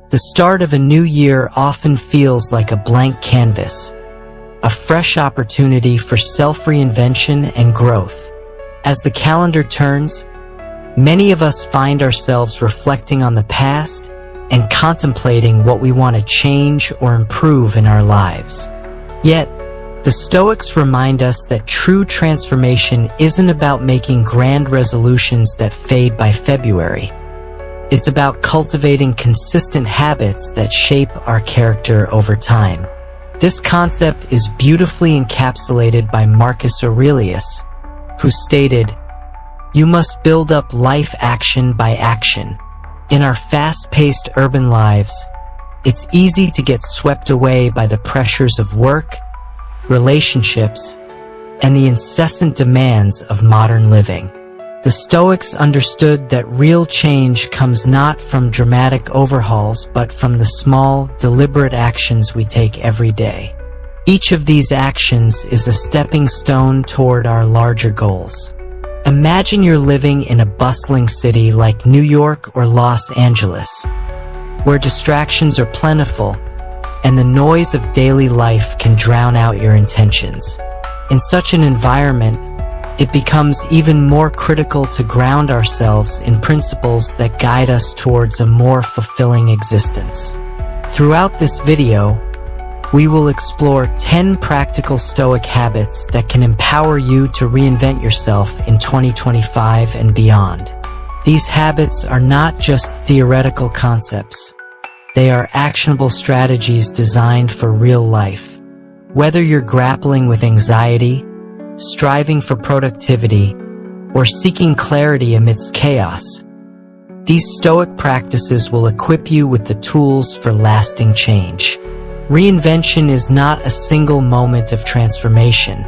The start of a new year often feels like a blank canvas, a fresh opportunity for self-reinvention and growth. As the calendar turns, many of us find ourselves reflecting on the past and contemplating what we want to change or improve in our lives. Yet, the Stoics remind us that true transformation isn't about making grand resolutions that fade by February. It's about cultivating consistent habits that shape our character over time. This concept is beautifully encapsulated by Marcus Aurelius, who stated, "You must build up life action by action." In our fast-paced urban lives, it's easy to get swept away by the pressures of work, relationships, and the incessant demands of modern living. The Stoics understood that real change comes not from dramatic overhauls but from the small, deliberate actions we take every day. Each of these actions is a stepping stone toward our larger goals. Imagine you're living in a bustling city like New York or Los Angeles, where distractions are plentiful and the noise of daily life can drown out your intentions. In such an environment, it becomes even more critical to ground ourselves in principles that guide us towards a more fulfilling existence. Throughout this video, we will explore 10 practical Stoic habits that can empower you to reinvent yourself in 2025 and beyond. These habits are not just theoretical concepts. They are actionable strategies designed for real life. Whether you're grappling with anxiety, striving for productivity, or seeking clarity amidst chaos, these Stoic practices will equip you with the tools for lasting change. Reinvention is not a single moment of transformation.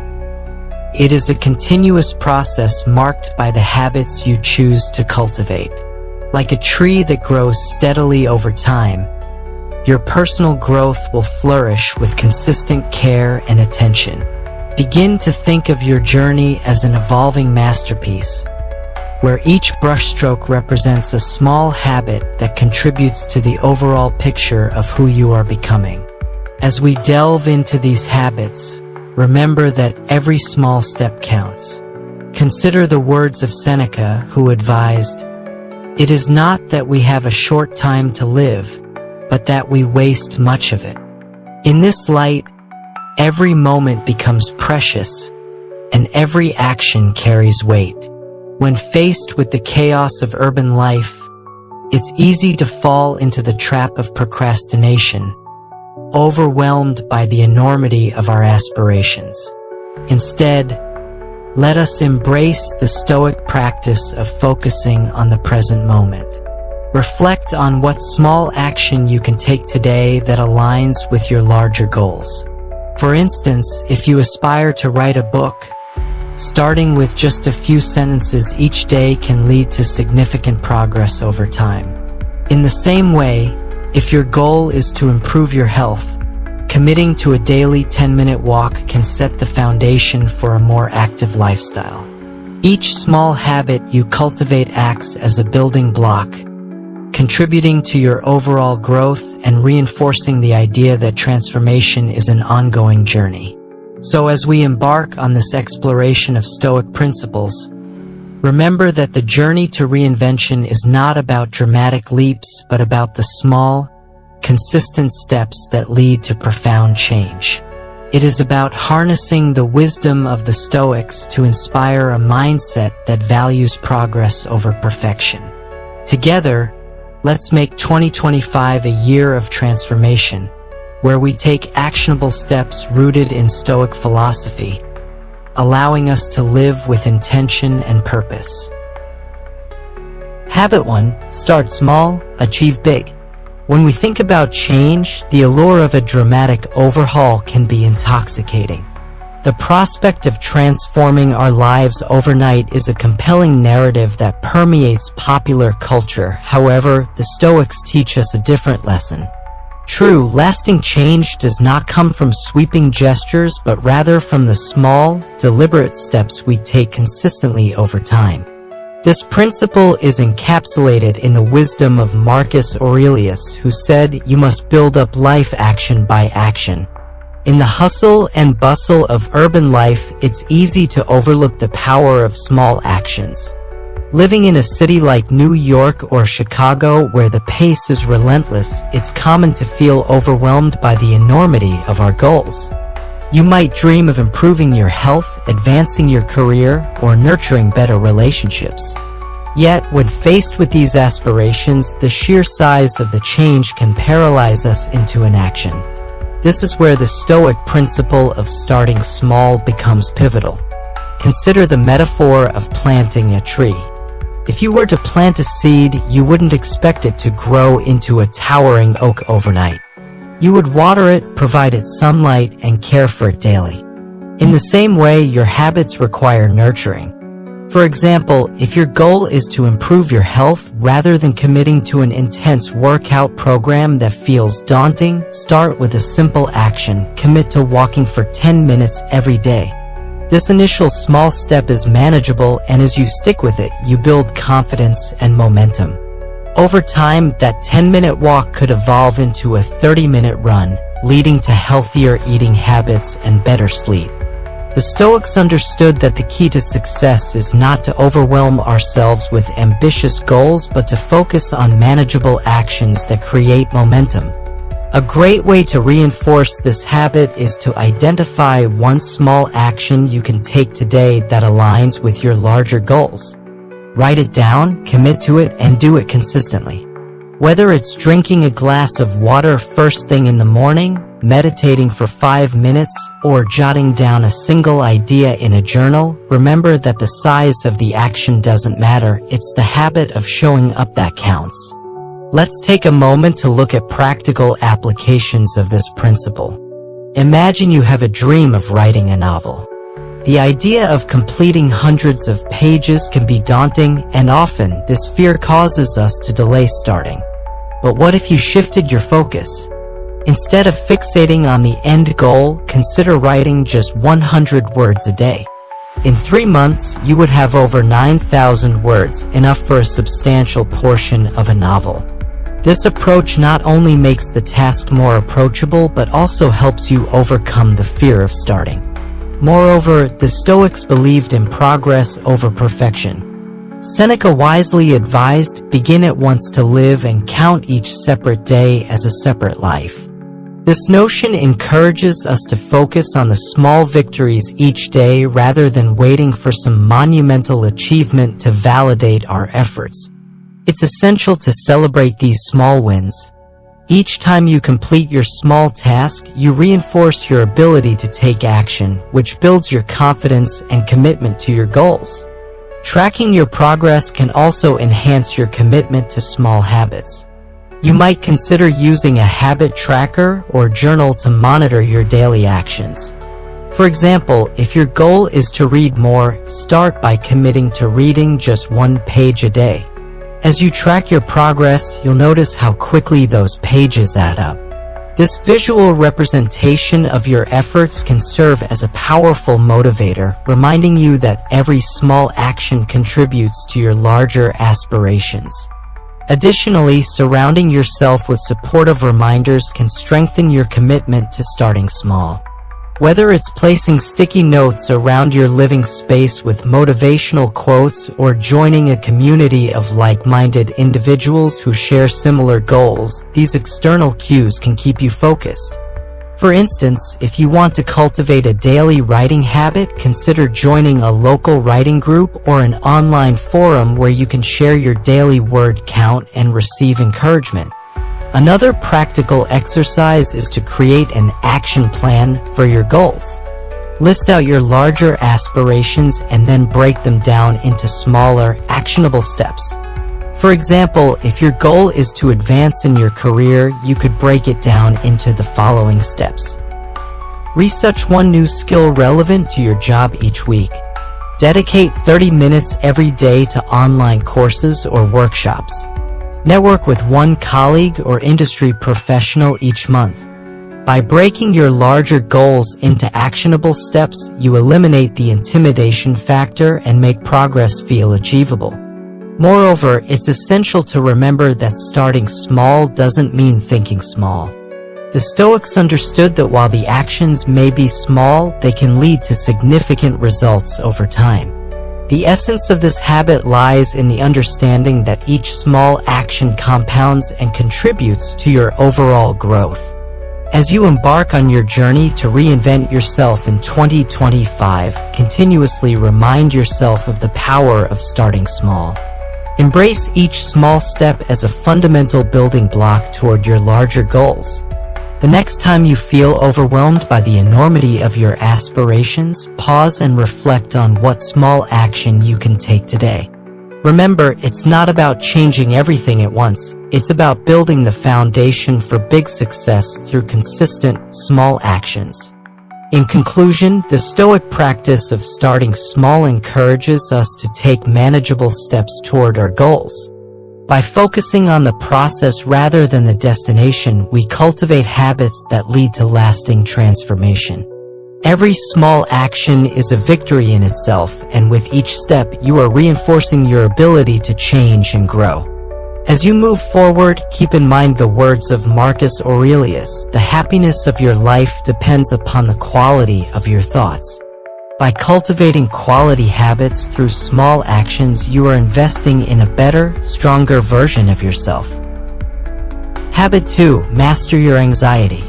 It is a continuous process marked by the habits you choose to cultivate. Like a tree that grows steadily over time, your personal growth will flourish with consistent care and attention. Begin to think of your journey as an evolving masterpiece, where each brushstroke represents a small habit that contributes to the overall picture of who you are becoming. As we delve into these habits, remember that every small step counts. Consider the words of Seneca, who advised, "It is not that we have a short time to live, but that we waste much of it." In this light, every moment becomes precious, and every action carries weight. When faced with the chaos of urban life, it's easy to fall into the trap of procrastination, overwhelmed by the enormity of our aspirations. Instead, let us embrace the Stoic practice of focusing on the present moment. Reflect on what small action you can take today that aligns with your larger goals. For instance, if you aspire to write a book, starting with just a few sentences each day can lead to significant progress over time. In the same way, if your goal is to improve your health, committing to a daily 10-minute walk can set the foundation for a more active lifestyle. Each small habit you cultivate acts as a building block, contributing to your overall growth and reinforcing the idea that transformation is an ongoing journey. So as we embark on this exploration of Stoic principles, remember that the journey to reinvention is not about dramatic leaps, but about the small, consistent steps that lead to profound change. It is about harnessing the wisdom of the Stoics to inspire a mindset that values progress over perfection. Together, let's make 2025 a year of transformation, where we take actionable steps rooted in Stoic philosophy, allowing us to live with intention and purpose. Habit 1. Start small, achieve big. When we think about change, the allure of a dramatic overhaul can be intoxicating. The prospect of transforming our lives overnight is a compelling narrative that permeates popular culture. However, the Stoics teach us a different lesson. True, lasting change does not come from sweeping gestures, but rather from the small, deliberate steps we take consistently over time. This principle is encapsulated in the wisdom of Marcus Aurelius, who said, "You must build up life action by action." In the hustle and bustle of urban life, it's easy to overlook the power of small actions. Living in a city like New York or Chicago, where the pace is relentless, it's common to feel overwhelmed by the enormity of our goals. You might dream of improving your health, advancing your career, or nurturing better relationships. Yet, when faced with these aspirations, the sheer size of the change can paralyze us into inaction. This is where the Stoic principle of starting small becomes pivotal. Consider the metaphor of planting a tree. If you were to plant a seed, you wouldn't expect it to grow into a towering oak overnight. You would water it, provide it sunlight, and care for it daily. In the same way, your habits require nurturing. For example, if your goal is to improve your health, rather than committing to an intense workout program that feels daunting, start with a simple action. Commit to walking for 10 minutes every day. This initial small step is manageable, and as you stick with it, you build confidence and momentum. Over time, that 10-minute walk could evolve into a 30-minute run, leading to healthier eating habits and better sleep. The Stoics understood that the key to success is not to overwhelm ourselves with ambitious goals, but to focus on manageable actions that create momentum. A great way to reinforce this habit is to identify one small action you can take today that aligns with your larger goals. Write it down, commit to it, and do it consistently. Whether it's drinking a glass of water first thing in the morning, meditating for 5 minutes, or jotting down a single idea in a journal, remember that the size of the action doesn't matter, it's the habit of showing up that counts. Let's take a moment to look at practical applications of this principle. Imagine you have a dream of writing a novel. The idea of completing hundreds of pages can be daunting, and often this fear causes us to delay starting. But what if you shifted your focus? Instead of fixating on the end goal, consider writing just 100 words a day. In 3 months, you would have over 9,000 words, enough for a substantial portion of a novel. This approach not only makes the task more approachable, but also helps you overcome the fear of starting. Moreover, the Stoics believed in progress over perfection. Seneca wisely advised, begin at once to live and count each separate day as a separate life. This notion encourages us to focus on the small victories each day rather than waiting for some monumental achievement to validate our efforts. It's essential to celebrate these small wins. Each time you complete your small task, you reinforce your ability to take action, which builds your confidence and commitment to your goals. Tracking your progress can also enhance your commitment to small habits. You might consider using a habit tracker or journal to monitor your daily actions. For example, if your goal is to read more, start by committing to reading just 1 page a day. As you track your progress, you'll notice how quickly those pages add up. This visual representation of your efforts can serve as a powerful motivator, reminding you that every small action contributes to your larger aspirations. Additionally, surrounding yourself with supportive reminders can strengthen your commitment to starting small. Whether it's placing sticky notes around your living space with motivational quotes or joining a community of like-minded individuals who share similar goals, these external cues can keep you focused. For instance, if you want to cultivate a daily writing habit, consider joining a local writing group or an online forum where you can share your daily word count and receive encouragement. Another practical exercise is to create an action plan for your goals. List out your larger aspirations and then break them down into smaller, actionable steps. For example, if your goal is to advance in your career, you could break it down into the following steps. Research one new skill relevant to your job each week. Dedicate 30 minutes every day to online courses or workshops. Network with one colleague or industry professional each month. By breaking your larger goals into actionable steps, you eliminate the intimidation factor and make progress feel achievable. Moreover, it's essential to remember that starting small doesn't mean thinking small. The Stoics understood that while the actions may be small, they can lead to significant results over time. The essence of this habit lies in the understanding that each small action compounds and contributes to your overall growth. As you embark on your journey to reinvent yourself in 2025, continuously remind yourself of the power of starting small. Embrace each small step as a fundamental building block toward your larger goals. The next time you feel overwhelmed by the enormity of your aspirations, pause and reflect on what small action you can take today. Remember, it's not about changing everything at once. It's about building the foundation for big success through consistent, small actions. In conclusion, the Stoic practice of starting small encourages us to take manageable steps toward our goals. By focusing on the process rather than the destination, we cultivate habits that lead to lasting transformation. Every small action is a victory in itself, and with each step, you are reinforcing your ability to change and grow. As you move forward, keep in mind the words of Marcus Aurelius: "The happiness of your life depends upon the quality of your thoughts." By cultivating quality habits through small actions, you are investing in a better, stronger version of yourself. Habit 2. Master your anxiety.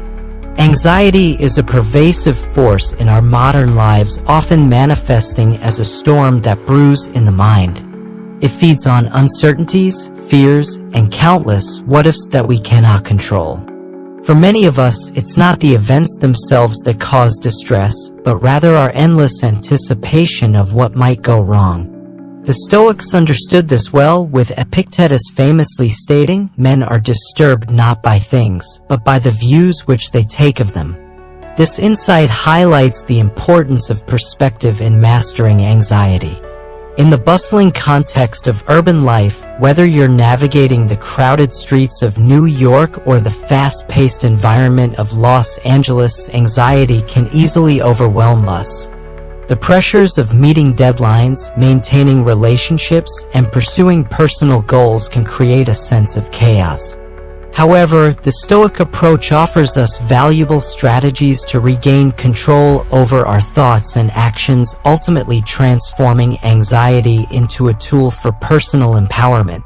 Anxiety is a pervasive force in our modern lives, often manifesting as a storm that brews in the mind. It feeds on uncertainties, fears, and countless what-ifs that we cannot control. For many of us, it's not the events themselves that cause distress, but rather our endless anticipation of what might go wrong. The Stoics understood this well, with Epictetus famously stating, "Men are disturbed not by things, but by the views which they take of them." This insight highlights the importance of perspective in mastering anxiety. In the bustling context of urban life, whether you're navigating the crowded streets of New York or the fast-paced environment of Los Angeles, anxiety can easily overwhelm us. The pressures of meeting deadlines, maintaining relationships, and pursuing personal goals can create a sense of chaos. However, the Stoic approach offers us valuable strategies to regain control over our thoughts and actions, ultimately transforming anxiety into a tool for personal empowerment.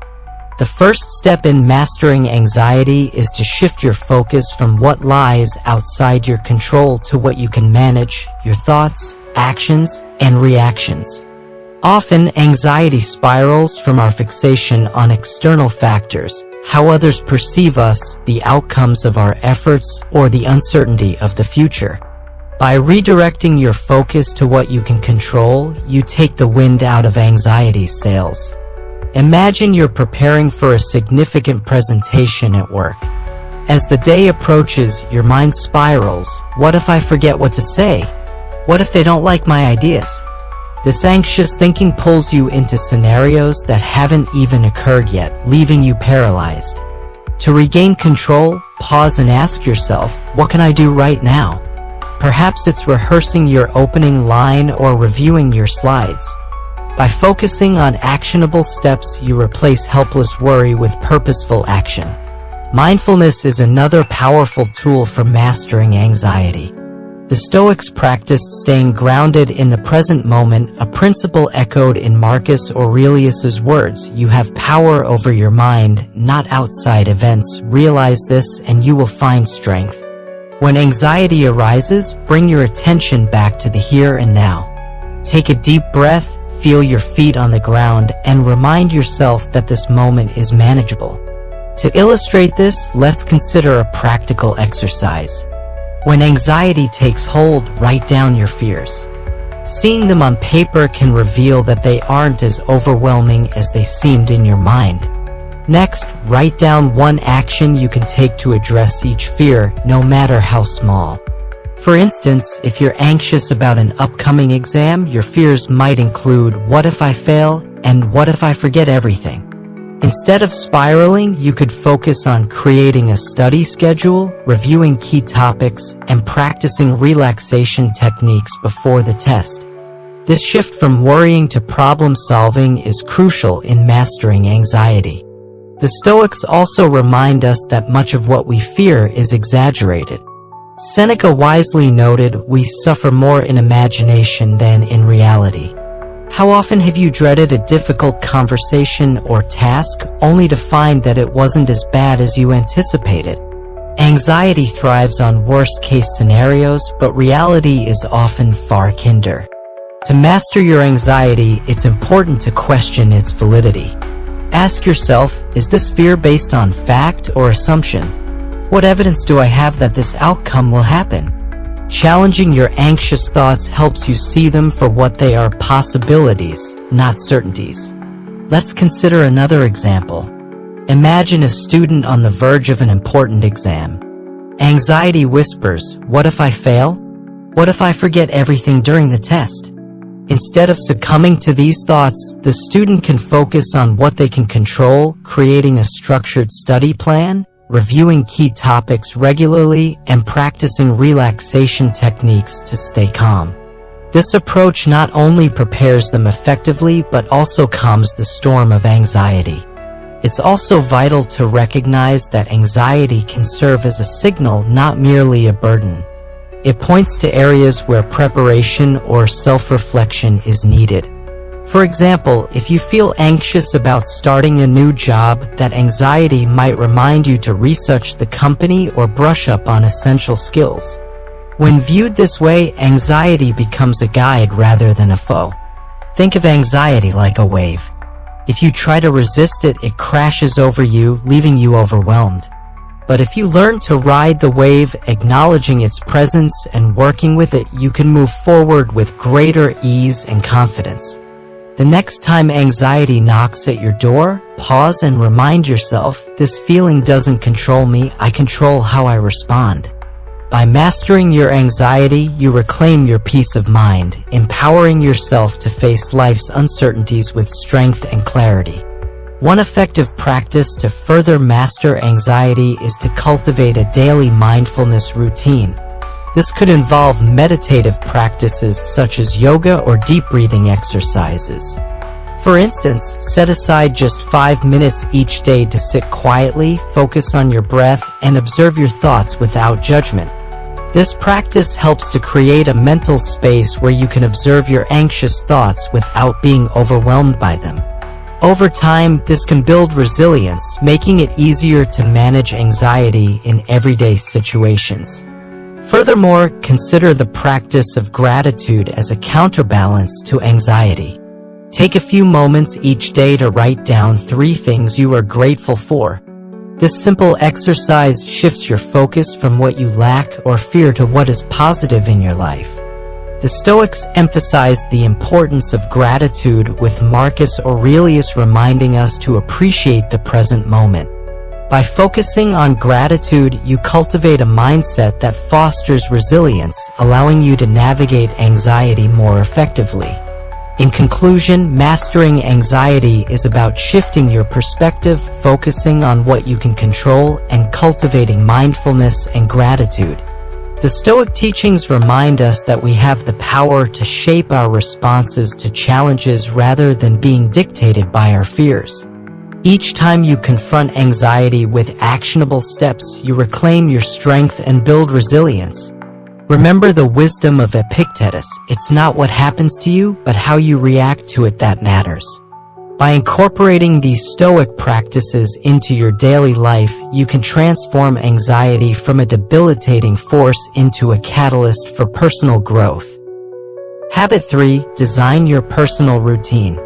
The first step in mastering anxiety is to shift your focus from what lies outside your control to what you can manage: your thoughts, actions, and reactions. Often, anxiety spirals from our fixation on external factors, how others perceive us, the outcomes of our efforts, or the uncertainty of the future. By redirecting your focus to what you can control, you take the wind out of anxiety's sails. Imagine you're preparing for a significant presentation at work. As the day approaches, your mind spirals. What if I forget what to say? What if they don't like my ideas? This anxious thinking pulls you into scenarios that haven't even occurred yet, leaving you paralyzed. To regain control, pause and ask yourself, what can I do right now? Perhaps it's rehearsing your opening line or reviewing your slides. By focusing on actionable steps, you replace helpless worry with purposeful action. Mindfulness is another powerful tool for mastering anxiety. The Stoics practiced staying grounded in the present moment, a principle echoed in Marcus Aurelius's words, "You have power over your mind, not outside events. Realize this and you will find strength." When anxiety arises, bring your attention back to the here and now. Take a deep breath, feel your feet on the ground, and remind yourself that this moment is manageable. To illustrate this, let's consider a practical exercise. When anxiety takes hold, write down your fears. Seeing them on paper can reveal that they aren't as overwhelming as they seemed in your mind. Next, write down one action you can take to address each fear, no matter how small. For instance, if you're anxious about an upcoming exam, your fears might include, what if I fail, and what if I forget everything? Instead of spiraling, you could focus on creating a study schedule, reviewing key topics, and practicing relaxation techniques before the test. This shift from worrying to problem solving is crucial in mastering anxiety. The Stoics also remind us that much of what we fear is exaggerated. Seneca wisely noted, "We suffer more in imagination than in reality." How often have you dreaded a difficult conversation or task only to find that it wasn't as bad as you anticipated? Anxiety thrives on worst-case scenarios, but reality is often far kinder. To master your anxiety, it's important to question its validity. Ask yourself, is this fear based on fact or assumption? What evidence do I have that this outcome will happen? Challenging your anxious thoughts helps you see them for what they are: possibilities, not certainties. Let's consider another example. Imagine a student on the verge of an important exam. Anxiety whispers, "What if I fail? What if I forget everything during the test?" Instead of succumbing to these thoughts, the student can focus on what they can control, creating a structured study plan, reviewing key topics regularly, and practicing relaxation techniques to stay calm. This approach not only prepares them effectively but also calms the storm of anxiety. It's also vital to recognize that anxiety can serve as a signal, not merely a burden. It points to areas where preparation or self-reflection is needed. For example, if you feel anxious about starting a new job, that anxiety might remind you to research the company or brush up on essential skills. When viewed this way, anxiety becomes a guide rather than a foe. Think of anxiety like a wave. If you try to resist it, it crashes over you, leaving you overwhelmed. But if you learn to ride the wave, acknowledging its presence and working with it, you can move forward with greater ease and confidence. The next time anxiety knocks at your door, pause and remind yourself, this feeling doesn't control me, I control how I respond. By mastering your anxiety, you reclaim your peace of mind, empowering yourself to face life's uncertainties with strength and clarity. One effective practice to further master anxiety is to cultivate a daily mindfulness routine. This could involve meditative practices such as yoga or deep breathing exercises. For instance, set aside just 5 minutes each day to sit quietly, focus on your breath, and observe your thoughts without judgment. This practice helps to create a mental space where you can observe your anxious thoughts without being overwhelmed by them. Over time, this can build resilience, making it easier to manage anxiety in everyday situations. Furthermore, consider the practice of gratitude as a counterbalance to anxiety. Take a few moments each day to write down 3 things you are grateful for. This simple exercise shifts your focus from what you lack or fear to what is positive in your life. The Stoics emphasized the importance of gratitude, with Marcus Aurelius reminding us to appreciate the present moment. By focusing on gratitude, you cultivate a mindset that fosters resilience, allowing you to navigate anxiety more effectively. In conclusion, mastering anxiety is about shifting your perspective, focusing on what you can control, and cultivating mindfulness and gratitude. The Stoic teachings remind us that we have the power to shape our responses to challenges rather than being dictated by our fears. Each time you confront anxiety with actionable steps, you reclaim your strength and build resilience. Remember the wisdom of Epictetus: it's not what happens to you, but how you react to it that matters. By incorporating these Stoic practices into your daily life, you can transform anxiety from a debilitating force into a catalyst for personal growth. Habit 3. Design your personal routine.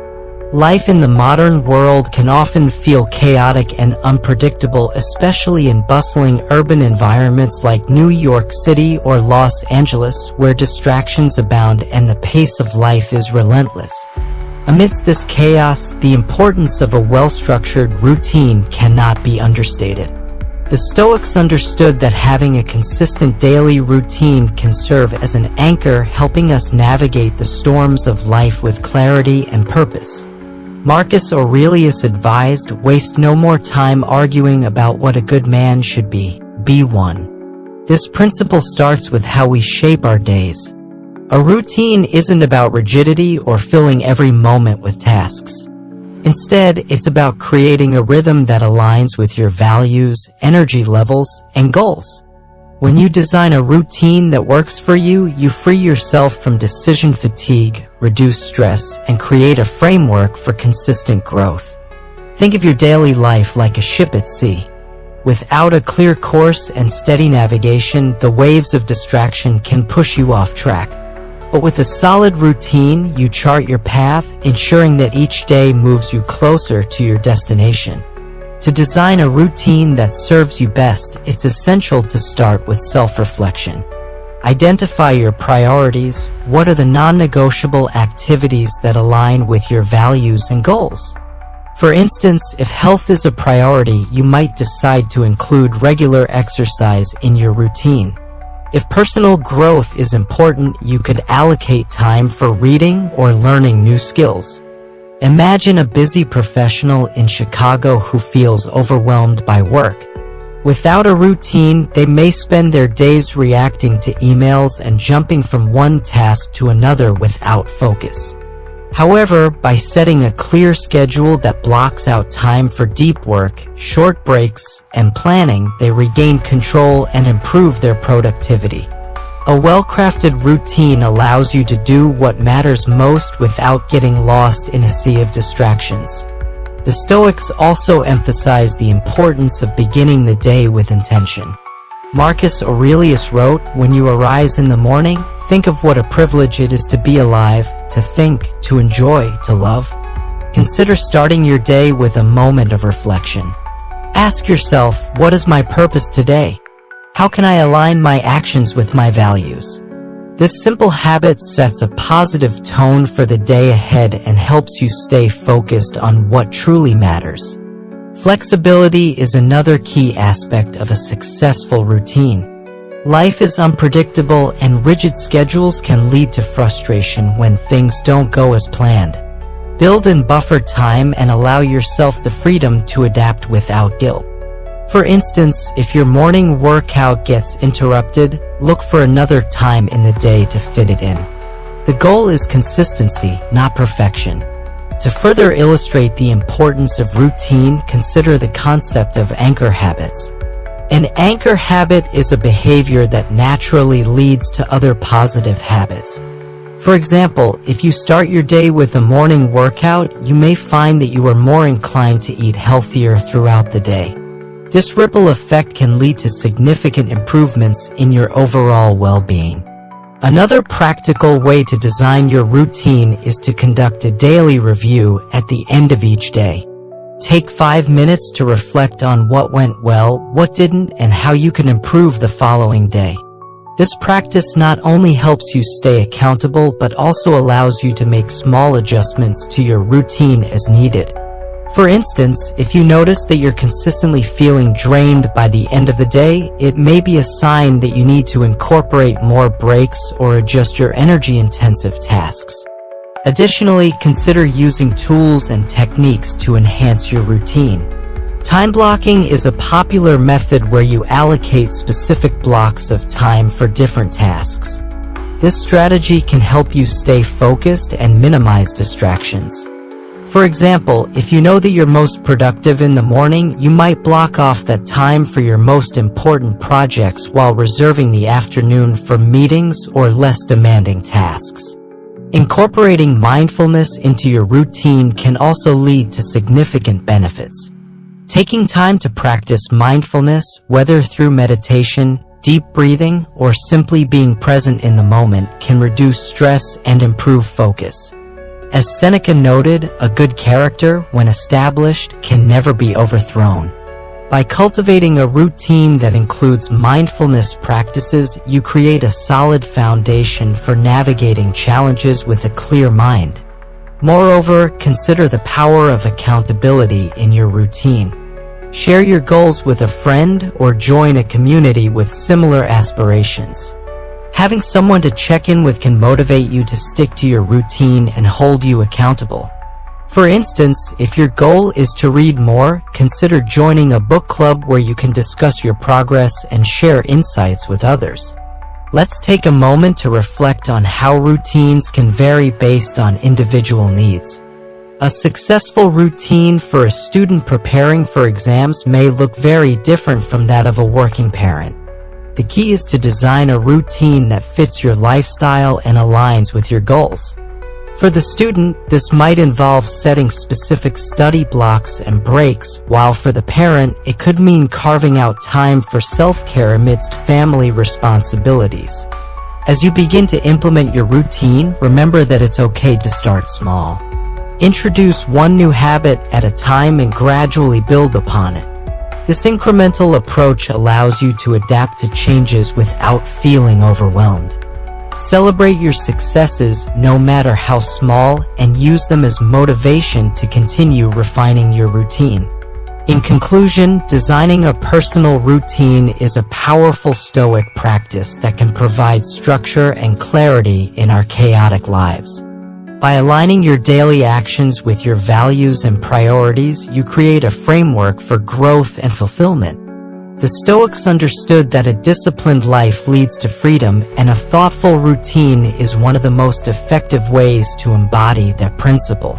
Life in the modern world can often feel chaotic and unpredictable, especially in bustling urban environments like New York City or Los Angeles, where distractions abound and the pace of life is relentless. Amidst this chaos, the importance of a well-structured routine cannot be understated. The Stoics understood that having a consistent daily routine can serve as an anchor, helping us navigate the storms of life with clarity and purpose. Marcus Aurelius advised, "Waste no more time arguing about what a good man should be one." This principle starts with how we shape our days. A routine isn't about rigidity or filling every moment with tasks. Instead, it's about creating a rhythm that aligns with your values, energy levels, and goals. When you design a routine that works for you, you free yourself from decision fatigue, reduce stress, and create a framework for consistent growth. Think of your daily life like a ship at sea. Without a clear course and steady navigation, the waves of distraction can push you off track. But with a solid routine, you chart your path, ensuring that each day moves you closer to your destination. To design a routine that serves you best, it's essential to start with self-reflection. Identify your priorities. What are the non-negotiable activities that align with your values and goals? For instance, if health is a priority, you might decide to include regular exercise in your routine. If personal growth is important, you could allocate time for reading or learning new skills. Imagine a busy professional in Chicago who feels overwhelmed by work. Without a routine, they may spend their days reacting to emails and jumping from one task to another without focus. However, by setting a clear schedule that blocks out time for deep work, short breaks, and planning, they regain control and improve their productivity. A well-crafted routine allows you to do what matters most without getting lost in a sea of distractions. The Stoics also emphasize the importance of beginning the day with intention. Marcus Aurelius wrote, "When you arise in the morning, think of what a privilege it is to be alive, to think, to enjoy, to love." Consider starting your day with a moment of reflection. Ask yourself, what is my purpose today? How can I align my actions with my values? This simple habit sets a positive tone for the day ahead and helps you stay focused on what truly matters. Flexibility is another key aspect of a successful routine. Life is unpredictable, and rigid schedules can lead to frustration when things don't go as planned. Build in buffer time and allow yourself the freedom to adapt without guilt. For instance, if your morning workout gets interrupted, look for another time in the day to fit it in. The goal is consistency, not perfection. To further illustrate the importance of routine, consider the concept of anchor habits. An anchor habit is a behavior that naturally leads to other positive habits. For example, if you start your day with a morning workout, you may find that you are more inclined to eat healthier throughout the day. This ripple effect can lead to significant improvements in your overall well-being. Another practical way to design your routine is to conduct a daily review at the end of each day. Take 5 minutes to reflect on what went well, what didn't, and how you can improve the following day. This practice not only helps you stay accountable, but also allows you to make small adjustments to your routine as needed. For instance, if you notice that you're consistently feeling drained by the end of the day, it may be a sign that you need to incorporate more breaks or adjust your energy-intensive tasks. Additionally, consider using tools and techniques to enhance your routine. Time blocking is a popular method where you allocate specific blocks of time for different tasks. This strategy can help you stay focused and minimize distractions. For example, if you know that you're most productive in the morning, you might block off that time for your most important projects while reserving the afternoon for meetings or less demanding tasks. Incorporating mindfulness into your routine can also lead to significant benefits. Taking time to practice mindfulness, whether through meditation, deep breathing, or simply being present in the moment, can reduce stress and improve focus. As Seneca noted, a good character, when established, can never be overthrown. By cultivating a routine that includes mindfulness practices, you create a solid foundation for navigating challenges with a clear mind. Moreover, consider the power of accountability in your routine. Share your goals with a friend or join a community with similar aspirations. Having someone to check in with can motivate you to stick to your routine and hold you accountable. For instance, if your goal is to read more, consider joining a book club where you can discuss your progress and share insights with others. Let's take a moment to reflect on how routines can vary based on individual needs. A successful routine for a student preparing for exams may look very different from that of a working parent. The key is to design a routine that fits your lifestyle and aligns with your goals. For the student, this might involve setting specific study blocks and breaks, while for the parent, it could mean carving out time for self-care amidst family responsibilities. As you begin to implement your routine, remember that it's okay to start small. Introduce one new habit at a time and gradually build upon it. This incremental approach allows you to adapt to changes without feeling overwhelmed. Celebrate your successes, no matter how small, and use them as motivation to continue refining your routine. In conclusion, designing a personal routine is a powerful Stoic practice that can provide structure and clarity in our chaotic lives. By aligning your daily actions with your values and priorities, you create a framework for growth and fulfillment. The Stoics understood that a disciplined life leads to freedom, and a thoughtful routine is one of the most effective ways to embody that principle.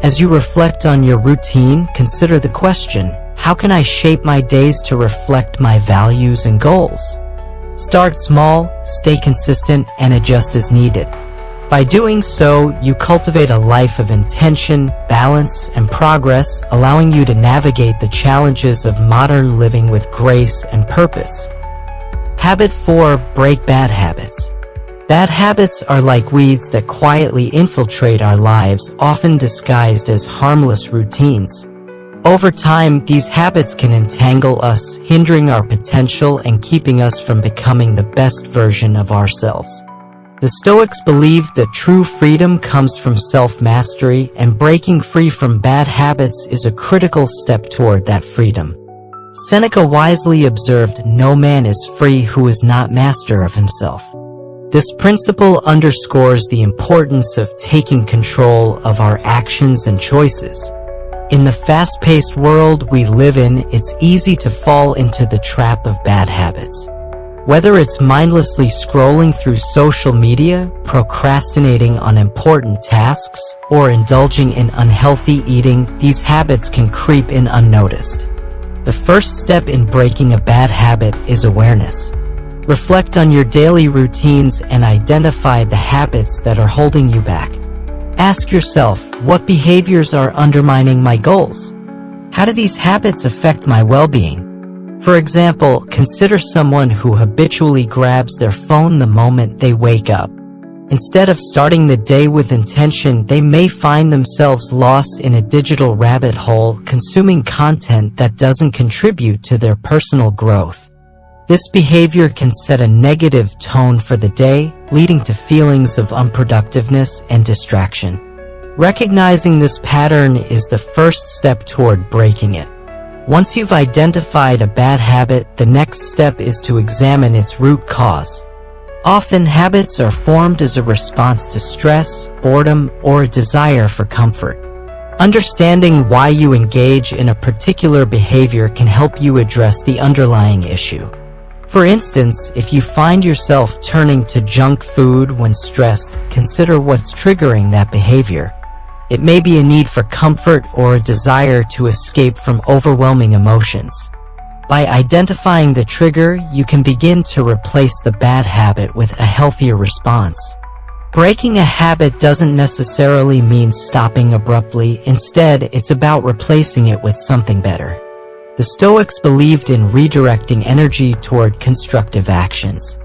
As you reflect on your routine, consider the question, how can I shape my days to reflect my values and goals? Start small, stay consistent, and adjust as needed. By doing so, you cultivate a life of intention, balance, and progress, allowing you to navigate the challenges of modern living with grace and purpose. Habit 4. Break bad habits. Bad habits are like weeds that quietly infiltrate our lives, often disguised as harmless routines. Over time, these habits can entangle us, hindering our potential and keeping us from becoming the best version of ourselves. The Stoics believed that true freedom comes from self-mastery, and breaking free from bad habits is a critical step toward that freedom. Seneca wisely observed, "No man is free who is not master of himself." This principle underscores the importance of taking control of our actions and choices. In the fast-paced world we live in, it's easy to fall into the trap of bad habits. Whether it's mindlessly scrolling through social media, procrastinating on important tasks, or indulging in unhealthy eating, these habits can creep in unnoticed. The first step in breaking a bad habit is awareness. Reflect on your daily routines and identify the habits that are holding you back. Ask yourself, what behaviors are undermining my goals? How do these habits affect my well-being? For example, consider someone who habitually grabs their phone the moment they wake up. Instead of starting the day with intention, they may find themselves lost in a digital rabbit hole, consuming content that doesn't contribute to their personal growth. This behavior can set a negative tone for the day, leading to feelings of unproductiveness and distraction. Recognizing this pattern is the first step toward breaking it. Once you've identified a bad habit, the next step is to examine its root cause. Often, habits are formed as a response to stress, boredom, or a desire for comfort. Understanding why you engage in a particular behavior can help you address the underlying issue. For instance, if you find yourself turning to junk food when stressed, consider what's triggering that behavior. It may be a need for comfort or a desire to escape from overwhelming emotions. By identifying the trigger, you can begin to replace the bad habit with a healthier response. Breaking a habit doesn't necessarily mean stopping abruptly. Instead, it's about replacing it with something better. The Stoics believed in redirecting energy toward constructive actions.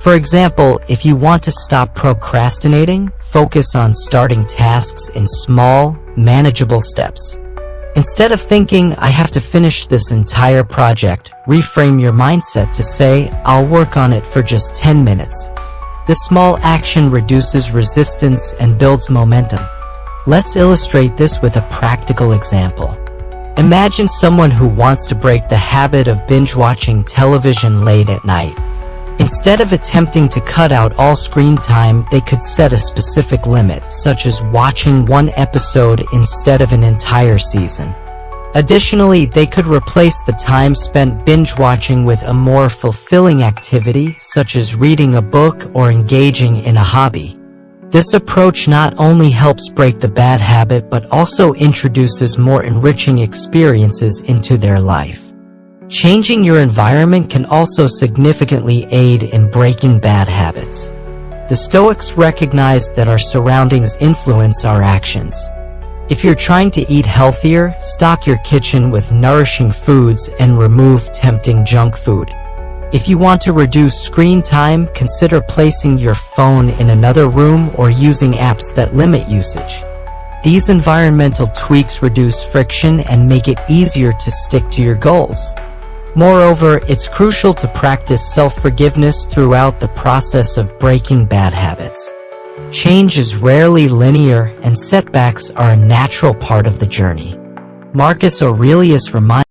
For example, if you want to stop procrastinating, focus on starting tasks in small, manageable steps. Instead of thinking, "I have to finish this entire project," reframe your mindset to say, "I'll work on it for just 10 minutes." This small action reduces resistance and builds momentum. Let's illustrate this with a practical example. Imagine someone who wants to break the habit of binge-watching television late at night. Instead of attempting to cut out all screen time, they could set a specific limit, such as watching one episode instead of an entire season. Additionally, they could replace the time spent binge-watching with a more fulfilling activity, such as reading a book or engaging in a hobby. This approach not only helps break the bad habit but also introduces more enriching experiences into their life. Changing your environment can also significantly aid in breaking bad habits. The Stoics recognized that our surroundings influence our actions. If you're trying to eat healthier, stock your kitchen with nourishing foods and remove tempting junk food. If you want to reduce screen time, consider placing your phone in another room or using apps that limit usage. These environmental tweaks reduce friction and make it easier to stick to your goals. Moreover, it's crucial to practice self-forgiveness throughout the process of breaking bad habits. Change is rarely linear, and setbacks are a natural part of the journey. Marcus Aurelius reminds